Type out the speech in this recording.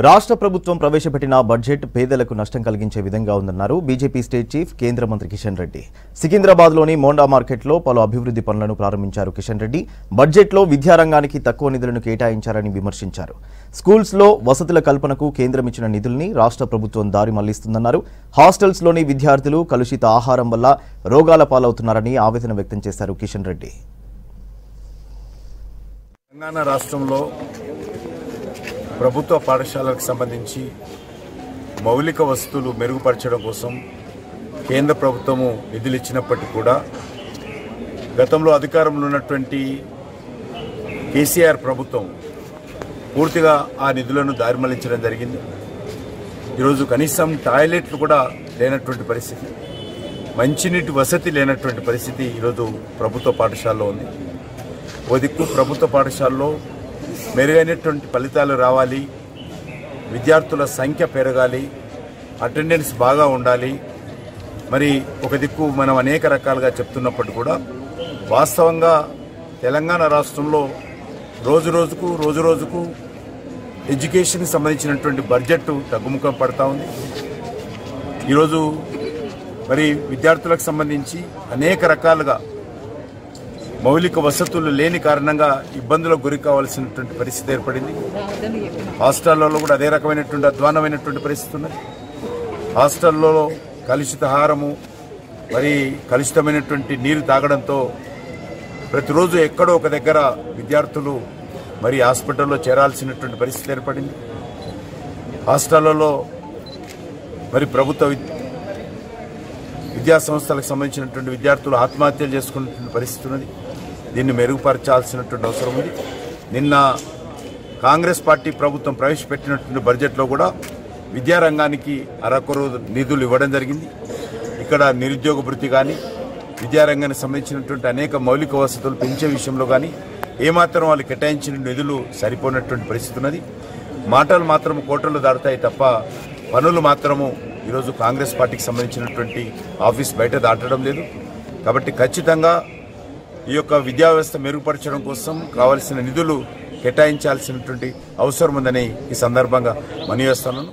రాష్ట్ర ప్రభుత్వం ప్రవేశపెట్టిన బడ్జెట్ పేదలకు నష్టం కలిగించే విధంగా ఉందన్నారు బీజేపీ స్టేట్ చీఫ్ కేంద్ర మంత్రి కిషన్ రెడ్డి. సికింద్రాబాద్లోని మోండా మార్కెట్లో పలు అభివృద్ధి పనులను ప్రారంభించారు కిషన్ రెడ్డి. బడ్జెట్లో విద్యారంగానికి తక్కువ నిధులను కేటాయించారని విమర్శించారు. స్కూల్స్లో వసతుల కల్పనకు కేంద్రం ఇచ్చిన నిధుల్ని రాష్ట్ర ప్రభుత్వం దారి మళ్లిస్తుందన్నారు. హాస్టల్స్లోని విద్యార్థులు కలుషిత ఆహారం వల్ల రోగాల పాలవుతున్నారని ఆవేదన వ్యక్తం చేశారు కిషన్ రెడ్డి. తెలంగాణ రాష్ట్రంలో ప్రభుత్వ పాఠశాలకు సంబంధించి మౌలిక వసతులు మెరుగుపరచడం కోసం కేంద్ర ప్రభుత్వము నిధులు ఇచ్చినప్పటికీ కూడా గతంలో అధికారంలో ఉన్నటువంటి కేసీఆర్ ప్రభుత్వం పూర్తిగా ఆ నిధులను దారిమళ్లించడం జరిగింది. ఈరోజు కనీసం టాయిలెట్లు కూడా లేనటువంటి పరిస్థితి, మంచినీటి వసతి లేనటువంటి పరిస్థితి ఈరోజు ప్రభుత్వ పాఠశాలలో ఉంది. ఓ దిక్కు ప్రభుత్వ పాఠశాలలో మెరుగైనటువంటి ఫలితాలు రావాలి, విద్యార్థుల సంఖ్య పెరగాలి, అటెండెన్స్ బాగా ఉండాలి. మరి ఒక దిక్కు మనం అనేక రకాలుగా చెప్తున్నప్పటికీ కూడా వాస్తవంగా తెలంగాణ రాష్ట్రంలో రోజు రోజుకు ఎడ్యుకేషన్కి సంబంధించినటువంటి బడ్జెట్ తగ్గుముఖం పడతా ఉంది. ఈరోజు మరి విద్యార్థులకు సంబంధించి అనేక రకాలుగా మౌలిక వసతులు లేని కారణంగా ఇబ్బందులకు గురి కావాల్సినటువంటి పరిస్థితి ఏర్పడింది. హాస్టళ్లలో కూడా అదే రకమైనటువంటి అధ్వానమైనటువంటి పరిస్థితి ఉన్నది. హాస్టల్లో కలుషిత ఆహారము, మరి కలుషితమైనటువంటి నీరు తాగడంతో ప్రతిరోజు ఎక్కడో ఒక దగ్గర విద్యార్థులు మరి హాస్పిటల్లో చేరాల్సినటువంటి పరిస్థితి ఏర్పడింది. హాస్టళ్లలో మరి ప్రభుత్వ విద్యా సంస్థలకు సంబంధించినటువంటి విద్యార్థులు ఆత్మహత్యలు చేసుకున్నటువంటి పరిస్థితి ఉన్నది. దీన్ని మెరుగుపరచాల్సినటువంటి అవసరం ఉంది. నిన్న కాంగ్రెస్ పార్టీ ప్రభుత్వం ప్రవేశపెట్టినటువంటి బడ్జెట్లో కూడా విద్యారంగానికి అరకొర నిధులు ఇవ్వడం జరిగింది. ఇక్కడ నిరుద్యోగ భృతి కానీ విద్యారంగానికి సంబంధించినటువంటి అనేక మౌలిక వసతులు పెంచే విషయంలో కానీ ఏమాత్రం వాళ్ళు కేటాయించిన నిధులు సరిపోయినటువంటి పరిస్థితి ఉన్నది. మాటలు మాత్రము కోటలు దాటుతాయి తప్ప పనులు మాత్రము ఈరోజు కాంగ్రెస్ పార్టీకి సంబంధించినటువంటి ఆఫీస్ బయట దాటడం లేదు. కాబట్టి ఖచ్చితంగా ఈ యొక్క విద్యా వ్యవస్థ మెరుగుపరచడం కోసం కావాల్సిన నిధులు కేటాయించాల్సినటువంటి అవసరం ఉందని ఈ సందర్భంగా మనవి చేస్తున్నాను.